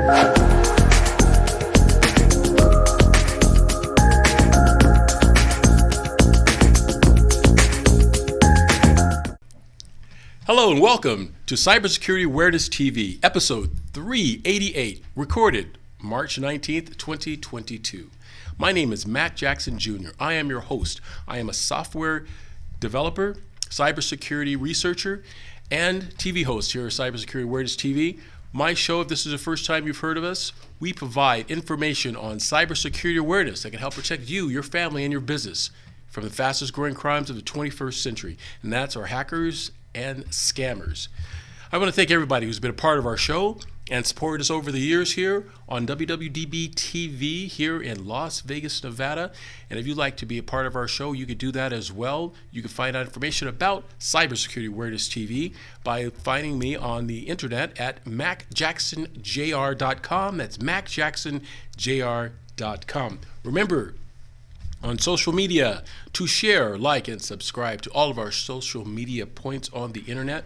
Hello and welcome to Cybersecurity Awareness TV, episode 388, recorded March 19th, 2022. My name is Matt Jackson Jr. I am your host. I am a software developer, cybersecurity researcher, and TV host here at Cybersecurity Awareness TV. My show, if this is the first time you've heard of us, we provide information on cybersecurity awareness that can help protect you, your family, and your business from the fastest growing crimes of the 21st century, and that's our hackers and scammers. I want to thank everybody who's been a part of our show and supported us over the years here on WWDB TV here in Las Vegas, Nevada. And if you'd like to be a part of our show, you could do that as well. You can find out information about Cybersecurity Awareness TV by finding me on the internet at macjacksonjr.com. That's macjacksonjr.com. Remember, on social media, to share, like, and subscribe to all of our social media points on the internet.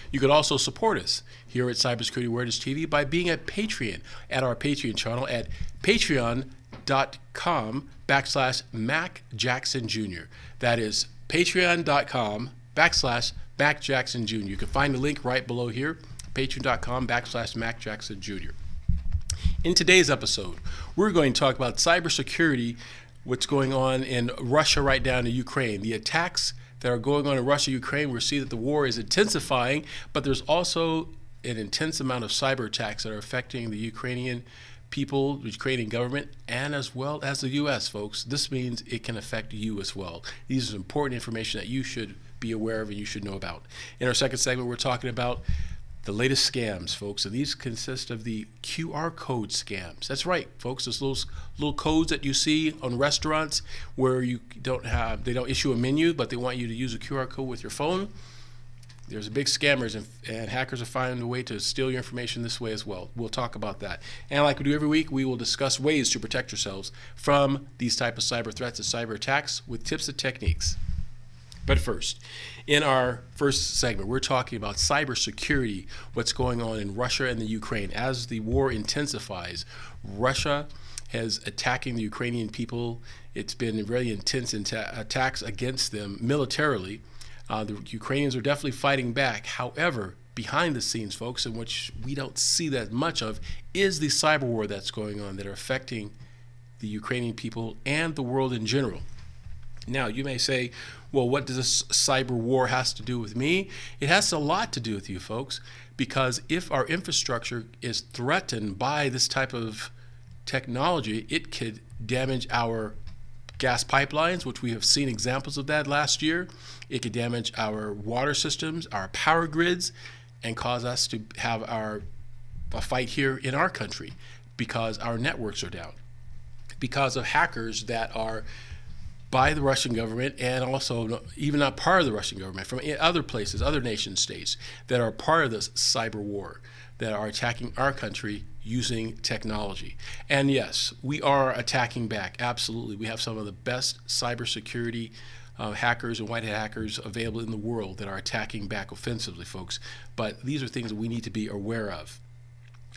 You could also support us here at Cybersecurity Awareness TV by being a Patreon at our Patreon channel at patreon.com/MacJacksonJr. That is patreon.com/MacJacksonJr. You can find the link right below here, patreon.com/MacJacksonJr. In today's episode, we're going to talk about cybersecurity, what's going on in Russia right now in Ukraine, the attacks that are going on in Russia, Ukraine. We see that the war is intensifying, but there's also an intense amount of cyber attacks that are affecting the Ukrainian people, the Ukrainian government, and as well as the U.S., folks. This means it can affect you as well. These are important information that you should be aware of and you should know about. In our second segment, we're talking about the latest scams, folks, and these consist of the QR code scams. That's right, folks. Those little codes that you see on restaurants where they don't issue a menu, but they want you to use a QR code with your phone. There's big scammers, and hackers are finding a way to steal your information this way as well. We'll talk about that. And like we do every week, we will discuss ways to protect yourselves from these type of cyber threats and cyber attacks with tips and techniques. But first, in our first segment, we're talking about cybersecurity, what's going on in Russia and the Ukraine. As the war intensifies, Russia is attacking the Ukrainian people. It's been very intense attacks against them militarily. The Ukrainians are definitely fighting back. However, behind the scenes, folks, in which we don't see that much of, is the cyber war that's going on that are affecting the Ukrainian people and the world in general. Now, you may say, well, what does this cyber war has to do with me? It has a lot to do with you, folks, because if our infrastructure is threatened by this type of technology, it could damage our gas pipelines, which we have seen examples of that last year. It could damage our water systems, our power grids, and cause us to have a fight here in our country because our networks are down, because of hackers that are by the Russian government and also even not part of the Russian government, from other places, other nation states that are part of this cyber war that are attacking our country using technology. And yes, we are attacking back, absolutely. We have some of the best cybersecurity hackers and white hat hackers available in the world that are attacking back offensively, folks. But these are things that we need to be aware of.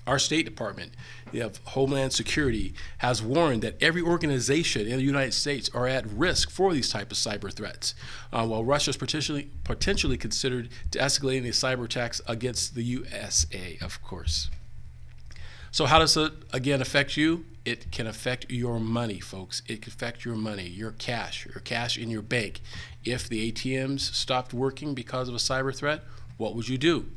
Our State Department, of Homeland Security, has warned that every organization in the United States are at risk for these type of cyber threats, while Russia is potentially considered to escalating the cyber attacks against the USA, of course. So how does it, again, affect you? It can affect your money, folks. It can affect your money, your cash in your bank. If the ATMs stopped working because of a cyber threat, what would you do?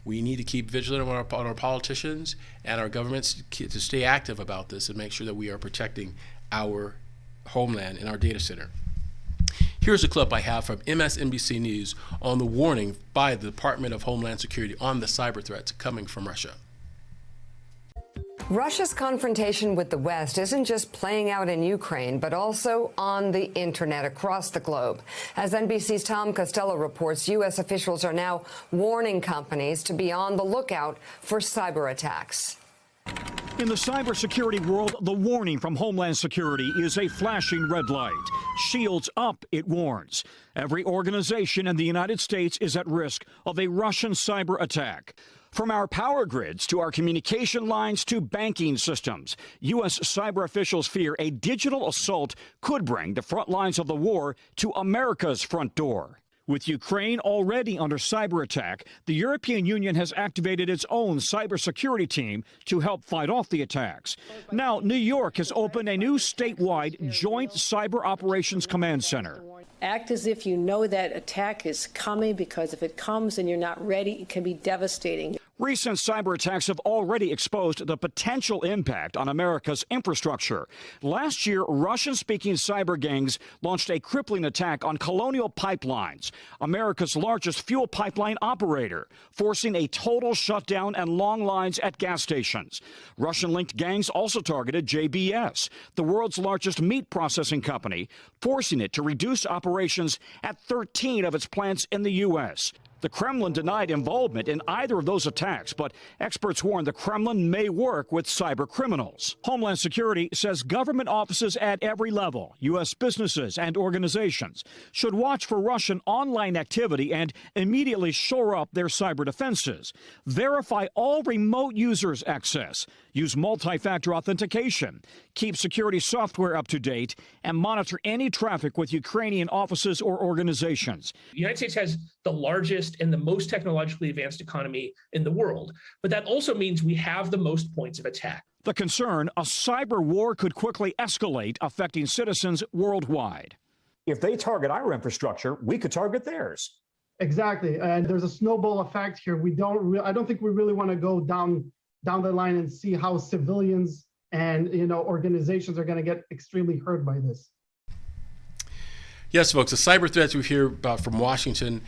We need to keep vigilant on our politicians and our governments to stay active about this and make sure that we are protecting our homeland and our data center. Here's a clip I have from MSNBC News on the warning by the Department of Homeland Security on the cyber threats coming from Russia. Russia's confrontation with the West isn't just playing out in Ukraine, but also on the internet across the globe. As NBC's Tom Costello reports, U.S. officials are now warning companies to be on the lookout for cyber attacks. In the cybersecurity world, the warning from Homeland Security is a flashing red light. Shields up, it warns. Every organization in the United States is at risk of a Russian cyber attack. From our power grids to our communication lines to banking systems, U.S. cyber officials fear a digital assault could bring the front lines of the war to America's front door. With Ukraine already under cyber attack, the European Union has activated its own cybersecurity team to help fight off the attacks. Now, New York has opened a new statewide Joint Cyber Operations Command Center. Act as if you know that attack is coming, because if it comes and you're not ready, it can be devastating. Recent cyber attacks have already exposed the potential impact on America's infrastructure. Last year, Russian-speaking cyber gangs launched a crippling attack on Colonial Pipelines, America's largest fuel pipeline operator, forcing a total shutdown and long lines at gas stations. Russian-linked gangs also targeted JBS, the world's largest meat processing company, forcing it to reduce operations at 13 of its plants in the U.S. The Kremlin denied involvement in either of those attacks, but experts warn the Kremlin may work with cyber criminals. Homeland Security says government offices at every level, U.S. businesses and organizations, should watch for Russian online activity and immediately shore up their cyber defenses. Verify all remote users' access, use multi-factor authentication, keep security software up to date, and monitor any traffic with Ukrainian offices or organizations. The United States has the largest and the most technologically advanced economy in the world, but that also means we have the most points of attack. The concern, a cyber war could quickly escalate, affecting citizens worldwide. If they target our infrastructure, we could target theirs. Exactly, and there's a snowball effect here. I don't think we really want to go down the line and see how civilians and organizations are going to get extremely hurt by this. Yes, folks, the cyber threats we hear about from Washington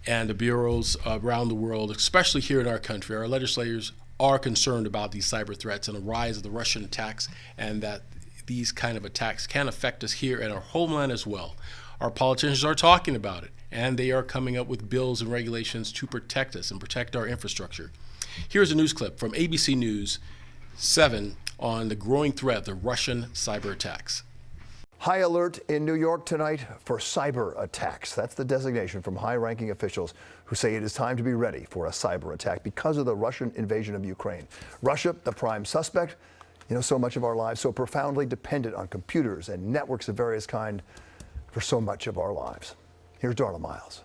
and the bureaus around the world, especially here in our country, our legislators are concerned about these cyber threats and the rise of the Russian attacks, and that these kind of attacks can affect us here in our homeland as well. Our politicians are talking about it, and they are coming up with bills and regulations to protect us and protect our infrastructure. Here's a news clip from ABC News 7 on the growing threat, the Russian cyber attacks. High alert in New York tonight for cyber attacks. That's the designation from high-ranking officials who say it is time to be ready for a cyber attack because of the Russian invasion of Ukraine. Russia, the prime suspect. So much of our lives so profoundly dependent on computers and networks of various kind for so much of our lives. Here's Darla Miles.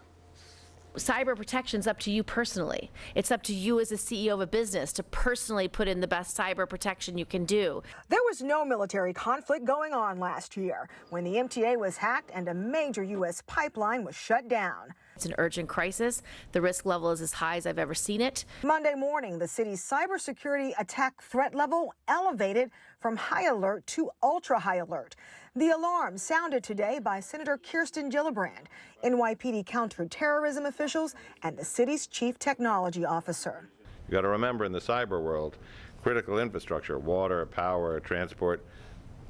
Cyber protection's up to you personally. It's up to you as a CEO of a business to personally put in the best cyber protection you can do. There was no military conflict going on last year when the MTA was hacked and a major U.S. pipeline was shut down. It's an urgent crisis. The risk level is as high as I've ever seen it. Monday morning, the city's cybersecurity attack threat level elevated from high alert to ultra high alert. The alarm sounded today by Senator Kirsten Gillibrand, NYPD counterterrorism officials, and the city's chief technology officer. You got to remember, in the cyber world, critical infrastructure, water, power, transport,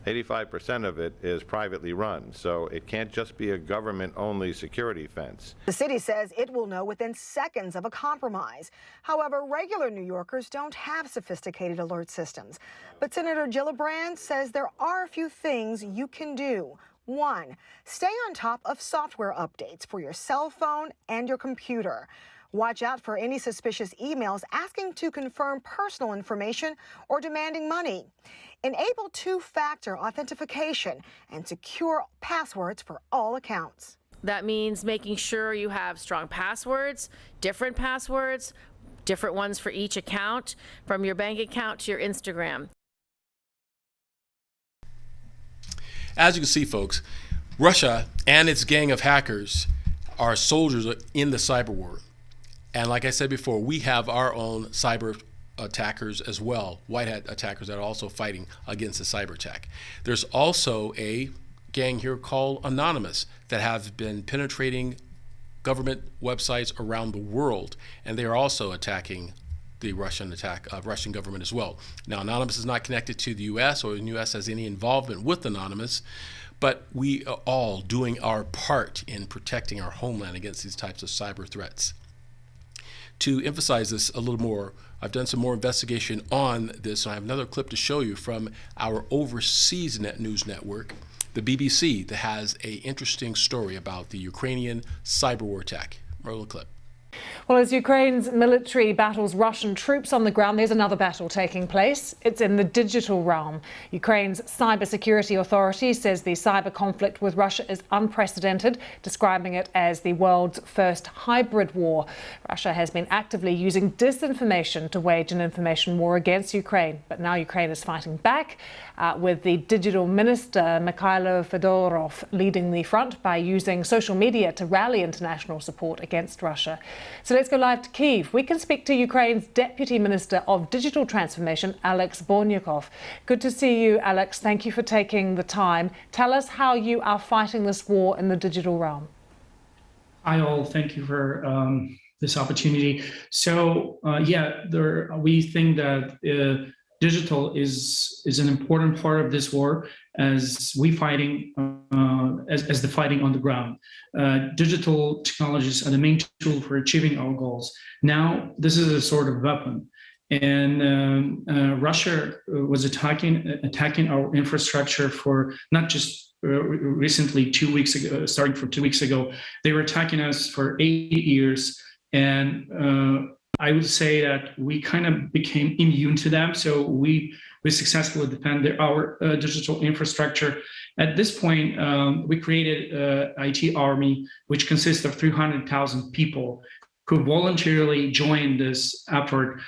85% of it is privately run, so it can't just be a government-only security fence. The city says it will know within seconds of a compromise. However, regular New Yorkers don't have sophisticated alert systems. But Senator Gillibrand says there are a few things you can do. 1, stay on top of software updates for your cell phone and your computer. Watch out for any suspicious emails asking to confirm personal information or demanding money. Enable two-factor authentication and secure passwords for all accounts. That means making sure you have strong passwords, different ones for each account, from your bank account to your Instagram. As you can see, folks, Russia and its gang of hackers are soldiers in the cyber war. And like I said before, we have our own cyber attackers as well, white hat attackers that are also fighting against the cyber attack. There's also a gang here called Anonymous that have been penetrating government websites around the world, and they are also attacking the Russian government as well. Now, Anonymous is not connected to the U.S. or the U.S. has any involvement with Anonymous, but we are all doing our part in protecting our homeland against these types of cyber threats. To emphasize this a little more, I've done some more investigation on this, and I have another clip to show you from our overseas news network, the BBC, that has an interesting story about the Ukrainian cyber war attack. Roll the clip. Well, as Ukraine's military battles Russian troops on the ground, there's another battle taking place. It's in the digital realm. Ukraine's Cybersecurity Authority says the cyber conflict with Russia is unprecedented, describing it as the world's first hybrid war. Russia has been actively using disinformation to wage an information war against Ukraine. But now Ukraine is fighting back, with the digital minister, Mikhailo Fedorov, leading the front by using social media to rally international support against Russia. So let's go live to Kyiv. We can speak to Ukraine's Deputy Minister of Digital Transformation, Alex Bornyakov. Good to see you, Alex. Thank you for taking the time. Tell us how you are fighting this war in the digital realm. Hi, all. Thank you for this opportunity. So, we think that digital is an important part of this war as we fighting as the fighting on the ground. Digital technologies are the main tool for achieving our goals. Now, this is a sort of weapon, and Russia was attacking our infrastructure for not just recently 2 weeks ago, starting from 2 weeks ago. They were attacking us for 8 years, and I would say that we kind of became immune to them. So we successfully defended our digital infrastructure. At this point, we created an IT army, which consists of 300,000 people who voluntarily joined this effort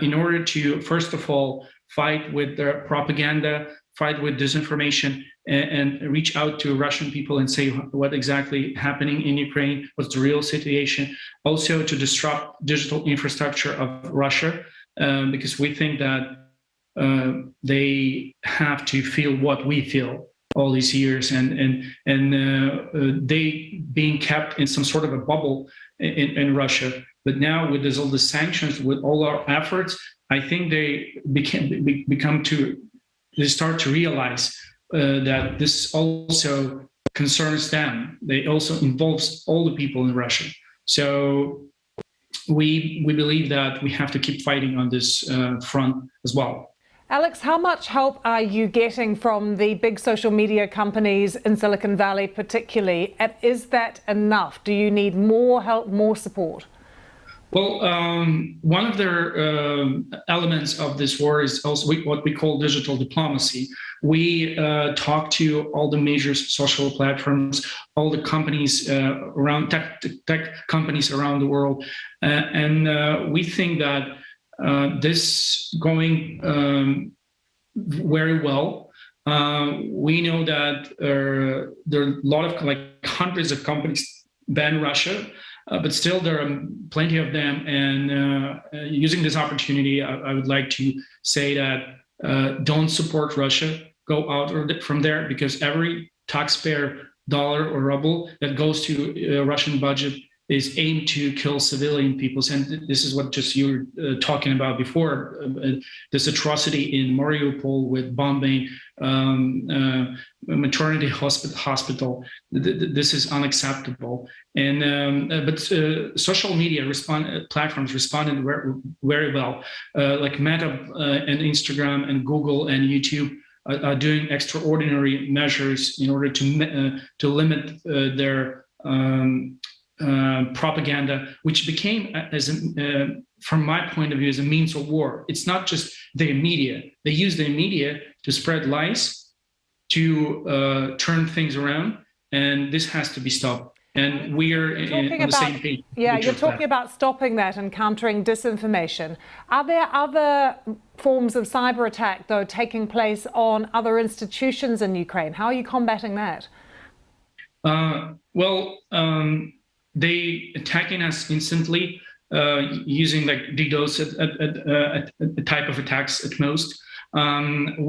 in order to, first of all, fight with the propaganda, fight with disinformation, and reach out to Russian people and say what exactly happening in Ukraine, what's the real situation. Also to disrupt digital infrastructure of Russia, because we think that they have to feel what we feel all these years, and they being kept in some sort of a bubble in Russia. But now with all the sanctions, with all our efforts, I think they start to realize that this also concerns them. They also involves all the people in Russia. So we believe that we have to keep fighting on this front as well. Alex, how much help are you getting from the big social media companies in Silicon Valley particularly? And is that enough? Do you need more help, more support? Well, one of the elements of this war is also what we call digital diplomacy. We talk to all the major social platforms, all the companies around tech companies around the world, and we think that this going very well. We know that there are a lot of hundreds of companies ban Russia. But still, there are plenty of them. And using this opportunity, I would like to say that don't support Russia. Go out from there, because every taxpayer dollar or ruble that goes to a Russian budget is aimed to kill civilian peoples. And this is what just you were talking about before, this atrocity in Mariupol with bombing maternity hospital. This is unacceptable. And but social media platforms responded very well, like Meta and Instagram and Google and YouTube are doing extraordinary measures in order to limit their propaganda, which became, from my point of view, as a means of war. It's not just the media. They use the media to spread lies, to turn things around, and this has to be stopped. And we are on the same page. Yeah, you're talking about stopping that and countering disinformation. Are there other forms of cyber attack, though, taking place on other institutions in Ukraine? How are you combating that? They attacking us instantly using like DDoS type of attacks at most.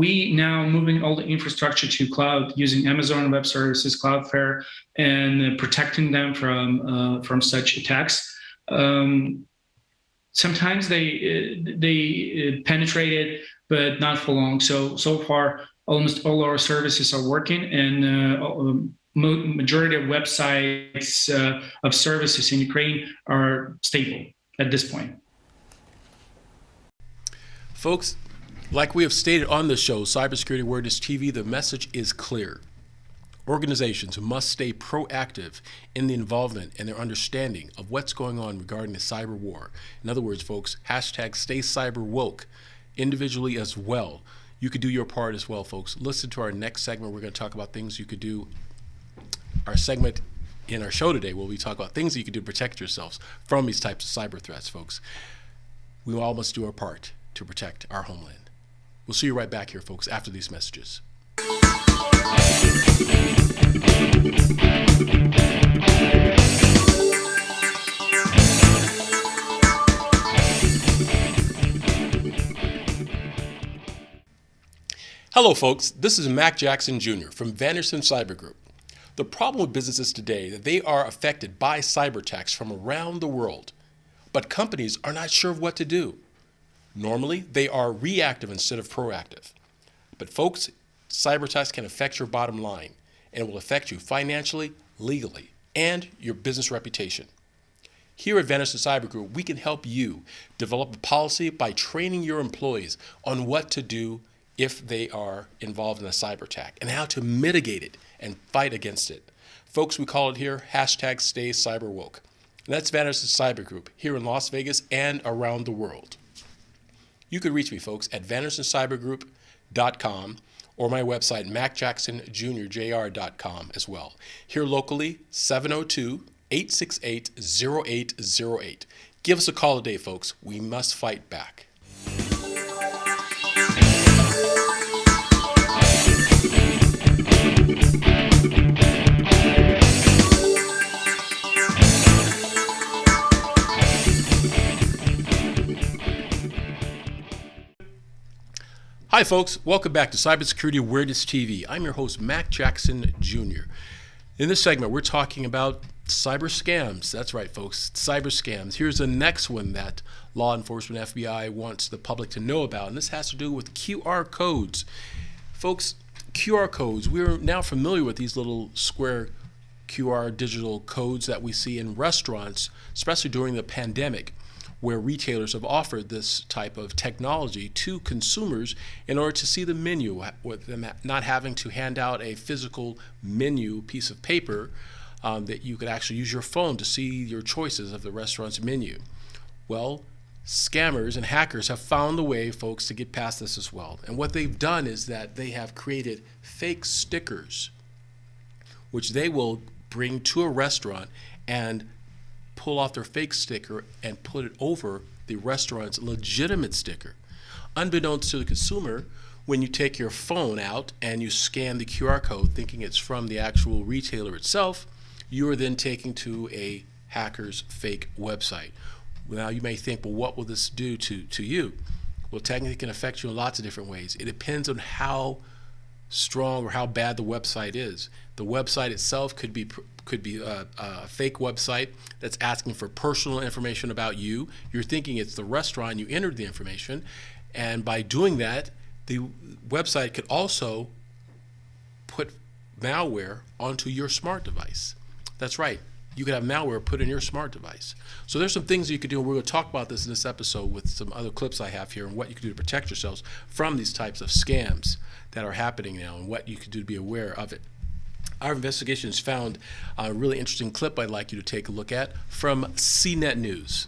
We now moving all the infrastructure to cloud using Amazon Web Services, Cloudflare, and protecting them from such attacks. Sometimes they penetrate it, but not for long. So far, almost all our services are working, and majority of websites of services in Ukraine are stable at this point. Folks, like we have stated on the show, Cybersecurity Awareness TV, the message is clear. Organizations must stay proactive in the involvement and their understanding of what's going on regarding the cyber war. In other words, folks, hashtag stay cyber woke individually as well. You could do your part as well, folks. Listen to our next segment. We're going to talk about things you could do. Our segment in our show today where we talk about things that you can do to protect yourselves from these types of cyber threats, folks. We all must do our part to protect our homeland. We'll see you right back here, folks, after these messages. Hello, folks. This is Mac Jackson Jr. from Vanderson Cyber Group. The problem with businesses today is that they are affected by cyber attacks from around the world, but companies are not sure of what to do. Normally, they are reactive instead of proactive. But folks, cyber attacks can affect your bottom line, and it will affect you financially, legally, and your business reputation. Here at Vanderson Cyber Group, we can help you develop a policy by training your employees on what to do if they are involved in a cyber attack and how to mitigate it and fight against it. Folks, we call it here hashtag stay cyber woke. And that's Vanderson Cyber Group here in Las Vegas and around the world. You can reach me, folks, at vandersoncybergroup.com or my website, macjacksonjr.com as well. Here locally, 702-868-0808. Give us a call today, folks. We must fight back. Hi, folks. Welcome back to Cybersecurity Awareness TV. I'm your host, Mac Jackson Jr. In this segment, we're talking about cyber scams. That's right, folks, cyber scams. Here's the next one that law enforcement, FBI, wants the public to know about, and this has to do with QR codes. Folks, QR codes, we're now familiar with these little square QR digital codes that we see in restaurants, especially during the pandemic, where retailers have offered this type of technology to consumers in order to see the menu, with them not having to hand out a physical menu piece of paper, that you could actually use your phone to see your choices of the restaurant's menu. Well, scammers and hackers have found a way, folks, to get past this as well. And what they've done is that they have created fake stickers, which they will bring to a restaurant and pull off their fake sticker and put it over the restaurant's legitimate sticker. Unbeknownst to the consumer, when you take your phone out and you scan the QR code thinking it's from the actual retailer itself, you are then taken to a hacker's fake website. Now you may think, well, what will this do to you? Well, technically it can affect you in lots of different ways. It depends on how strong or how bad the website is. The website itself could be a fake website that's asking for personal information about you. You're thinking it's the restaurant, you entered the information, and by doing that, the website could also put malware onto your smart device. That's right. You could have malware put in your smart device. So there's some things you could do, and we're going to talk about this in this episode with some other clips I have here and what you can do to protect yourselves from these types of scams that are happening now and what you can do to be aware of it. Our investigations found a really interesting clip I'd like you to take a look at from CNET News.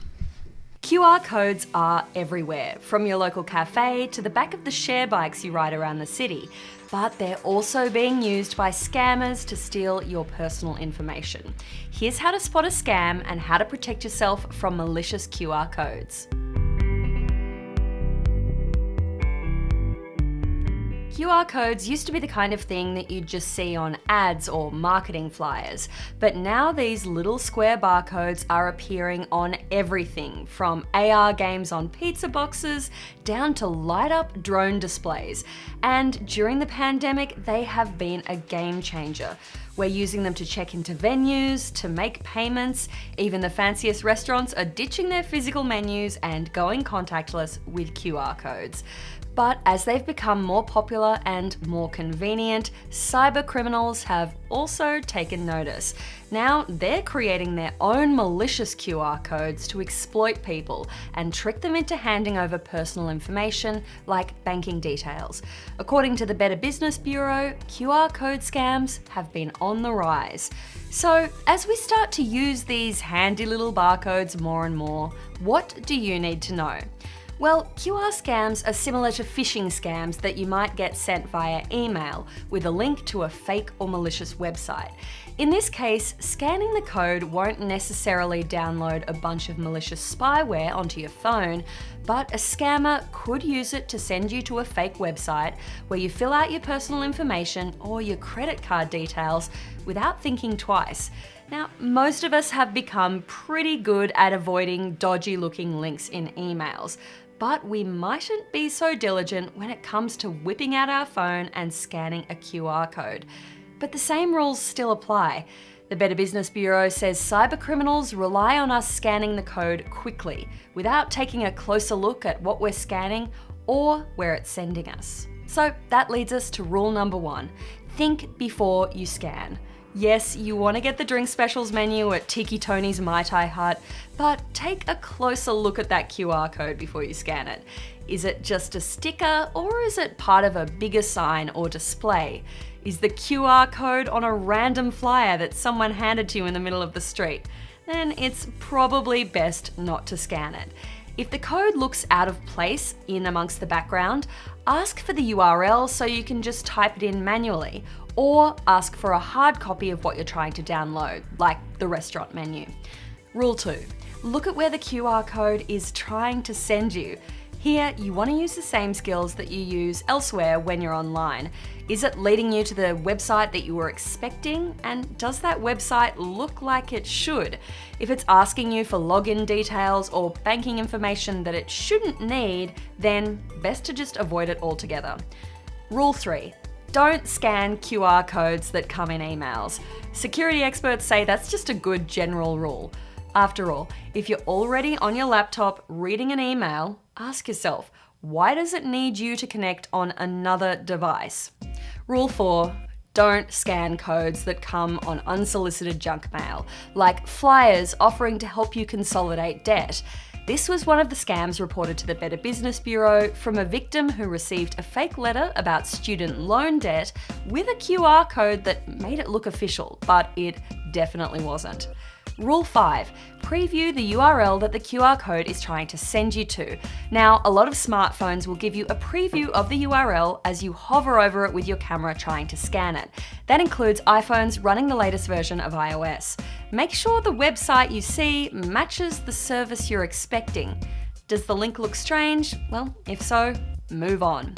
QR codes are everywhere, from your local cafe to the back of the share bikes you ride around the city. But they're also being used by scammers to steal your personal information. Here's how to spot a scam and how to protect yourself from malicious QR codes. QR codes used to be the kind of thing that you'd just see on ads or marketing flyers, but now these little square barcodes are appearing on everything, from AR games on pizza boxes down to light-up drone displays. And during the pandemic, they have been a game changer. We're using them to check into venues, to make payments. Even the fanciest restaurants are ditching their physical menus and going contactless with QR codes. But as they've become more popular and more convenient, cyber criminals have also taken notice. Now they're creating their own malicious QR codes to exploit people and trick them into handing over personal information like banking details. According to the Better Business Bureau, QR code scams have been on the rise. So as we start to use these handy little barcodes more and more, what do you need to know? Well, QR scams are similar to phishing scams that you might get sent via email with a link to a fake or malicious website. In this case, scanning the code won't necessarily download a bunch of malicious spyware onto your phone, but a scammer could use it to send you to a fake website where you fill out your personal information or your credit card details without thinking twice. Now, most of us have become pretty good at avoiding dodgy looking links in emails, but we mightn't be so diligent when it comes to whipping out our phone and scanning a QR code. But the same rules still apply. The Better Business Bureau says cybercriminals rely on us scanning the code quickly, without taking a closer look at what we're scanning or where it's sending us. So that leads us to rule number 1. Think before you scan. Yes, you want to get the drink specials menu at Tiki Tony's Mai Tai Hut, but take a closer look at that QR code before you scan it. Is it just a sticker, or is it part of a bigger sign or display? Is the QR code on a random flyer that someone handed to you in the middle of the street? Then it's probably best not to scan it. If the code looks out of place in amongst the background, ask for the URL so you can just type it in manually, or ask for a hard copy of what you're trying to download, like the restaurant menu. Rule 2, look at where the QR code is trying to send you. Here, you want to use the same skills that you use elsewhere when you're online. Is it leading you to the website that you were expecting? And does that website look like it should? If it's asking you for login details or banking information that it shouldn't need, then best to just avoid it altogether. Rule 3, don't scan QR codes that come in emails. Security experts say that's just a good general rule. After all, if you're already on your laptop reading an email, ask yourself, why does it need you to connect on another device? Rule 4, don't scan codes that come on unsolicited junk mail, like flyers offering to help you consolidate debt. This was one of the scams reported to the Better Business Bureau from a victim who received a fake letter about student loan debt with a QR code that made it look official, but it definitely wasn't. Rule 5, preview the URL that the QR code is trying to send you to. Now, a lot of smartphones will give you a preview of the URL as you hover over it with your camera trying to scan it. That includes iPhones running the latest version of iOS. Make sure the website you see matches the service you're expecting. Does the link look strange? Well, if so, move on.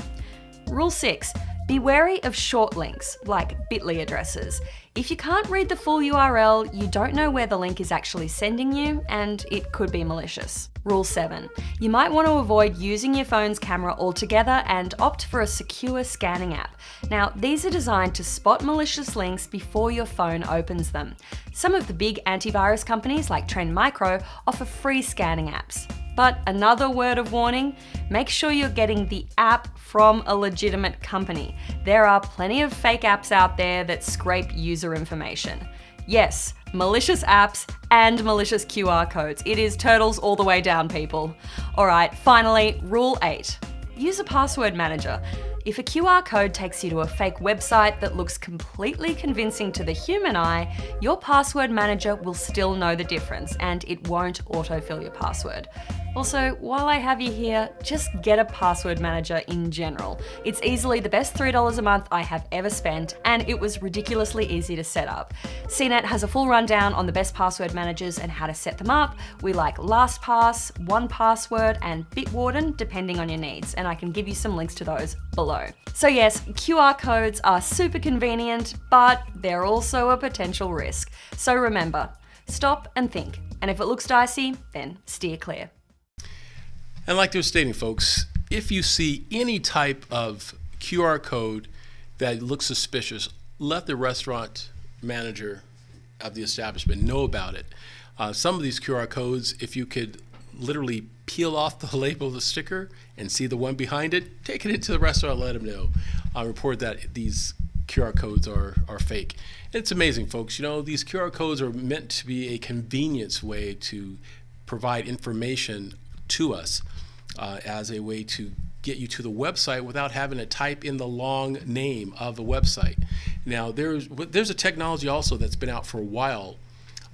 Rule 6, be wary of short links, like bit.ly addresses. If you can't read the full URL, you don't know where the link is actually sending you, and it could be malicious. Rule 7. You might want to avoid using your phone's camera altogether and opt for a secure scanning app. Now, these are designed to spot malicious links before your phone opens them. Some of the big antivirus companies like Trend Micro offer free scanning apps. But another word of warning, make sure you're getting the app from a legitimate company. There are plenty of fake apps out there that scrape user information. Yes, malicious apps and malicious QR codes. It is turtles all the way down, people. All right, finally, rule 8. Use a password manager. If a QR code takes you to a fake website that looks completely convincing to the human eye, your password manager will still know the difference and it won't autofill your password. Also, while I have you here, just get a password manager in general. It's easily the best $3 a month I have ever spent, and it was ridiculously easy to set up. CNET has a full rundown on the best password managers and how to set them up. We like LastPass, 1Password, and Bitwarden, depending on your needs, and I can give you some links to those below. So yes, QR codes are super convenient, but they're also a potential risk. So remember, stop and think, and if it looks dicey, then steer clear. And like they were stating, folks, if you see any type of QR code that looks suspicious, let the restaurant manager of the establishment know about it. Some of these QR codes, if you could literally peel off the label of the sticker and see the one behind it, take it into the restaurant, let them know. Report that these QR codes are fake. It's amazing, folks. You know, these QR codes are meant to be a convenience way to provide information to us as a way to get you to the website without having to type in the long name of the website. Now, there's a technology also that's been out for a while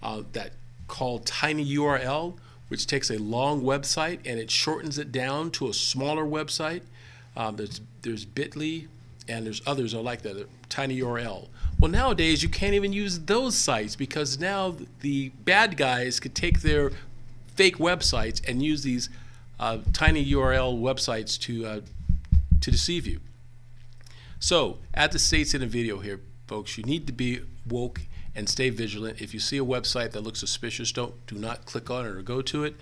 that called tinyURL, which takes a long website and it shortens it down to a smaller website. There's Bitly and there's others that are like that, tinyURL. Well, nowadays you can't even use those sites because now the bad guys could take their fake websites and use these tinyURL websites to deceive you. So, as it states in the video here, folks, you need to be woke and stay vigilant. If you see a website that looks suspicious, do not click on it or go to it.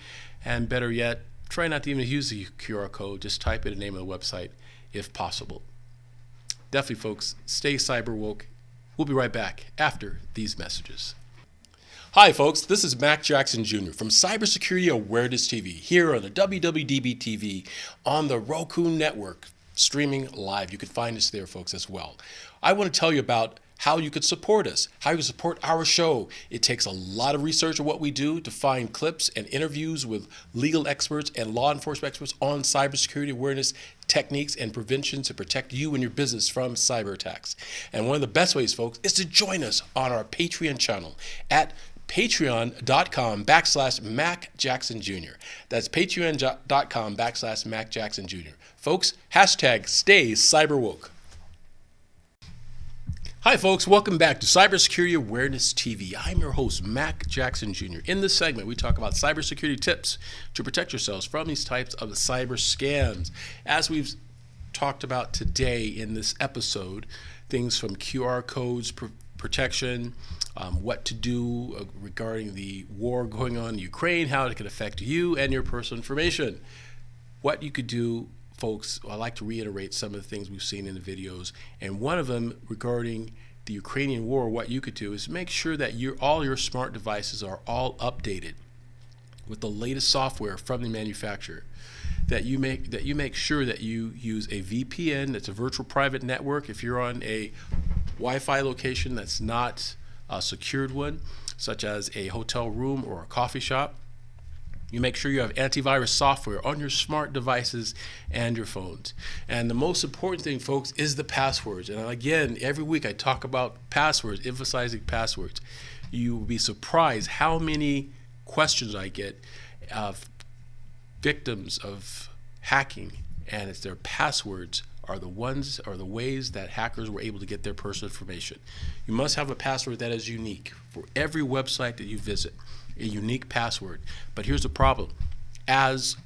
And better yet, try not to even use the QR code. Just type in the name of the website if possible. Definitely, folks, stay cyber woke. We'll be right back after these messages. Hi, folks. This is Mac Jackson Jr. from Cybersecurity Awareness TV here on the WWDB TV on the Roku network, streaming live. You can find us there, folks, as well. I want to tell you about how you could support us, how you can support our show. It takes a lot of research of what we do to find clips and interviews with legal experts and law enforcement experts on cybersecurity awareness techniques and prevention to protect you and your business from cyber attacks. And one of the best ways, folks, is to join us on our Patreon channel at patreon.com/Mac Jackson Jr. That's patreon.com/Mac Jackson Jr. Folks, hashtag stay cyberwoke. Hi, folks. Welcome back to Cybersecurity Awareness TV. I'm your host, Mac Jackson Jr. In this segment, we talk about cybersecurity tips to protect yourselves from these types of cyber scams. As we've talked about today in this episode, things from QR codes, protection, what to do regarding the war going on in Ukraine, how it can affect you and your personal information. What you could do, folks, I like to reiterate some of the things we've seen in the videos, and one of them regarding the Ukrainian war, what you could do is make sure that all your smart devices are all updated with the latest software from the manufacturer. That you make sure that you use a VPN, that's a virtual private network. If you're on a Wi-Fi location that's not a secured one, such as a hotel room or a coffee shop, you make sure you have antivirus software on your smart devices and your phones. And the most important thing, folks, is the passwords. And again, every week I talk about passwords, emphasizing passwords. You will be surprised how many questions I get of victims of hacking, and it's their passwords are the ways that hackers were able to get their personal information. You must have a password that is unique for every website that you visit. A unique password. But here's the problem. As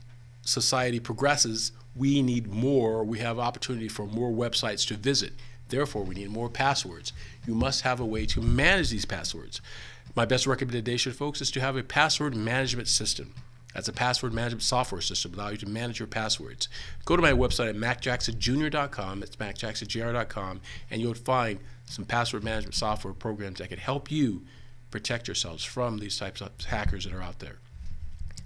society progresses, we need more. We have opportunity for more websites to visit. Therefore, we need more passwords. You must have a way to manage these passwords. My best recommendation, folks, is to have a password management system. That's a password management software system that allows you to manage your passwords. Go to my website at macjacksonjr.com. It's macjacksonjr.com, and you'll find some password management software programs that can help you protect yourselves from these types of hackers that are out there.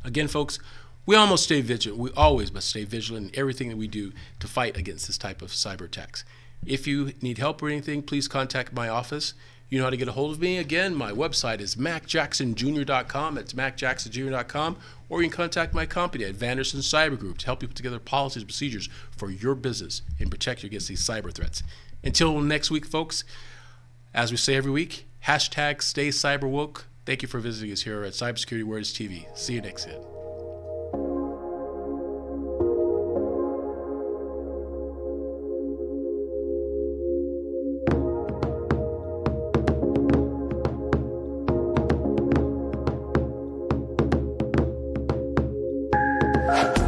Again, folks, we almost stay vigilant. We always must stay vigilant in everything that we do to fight against this type of cyber attacks. If you need help or anything, please contact my office. You know how to get a hold of me. Again, my website is macjacksonjr.com. It's macjacksonjr.com. Or you can contact my company at Vanderson Cyber Group to help you put together policies and procedures for your business and protect you against these cyber threats. Until next week, folks, as we say every week, hashtag stay cyber woke. Thank you for visiting us here at Cybersecurity Awareness TV. See you next time. You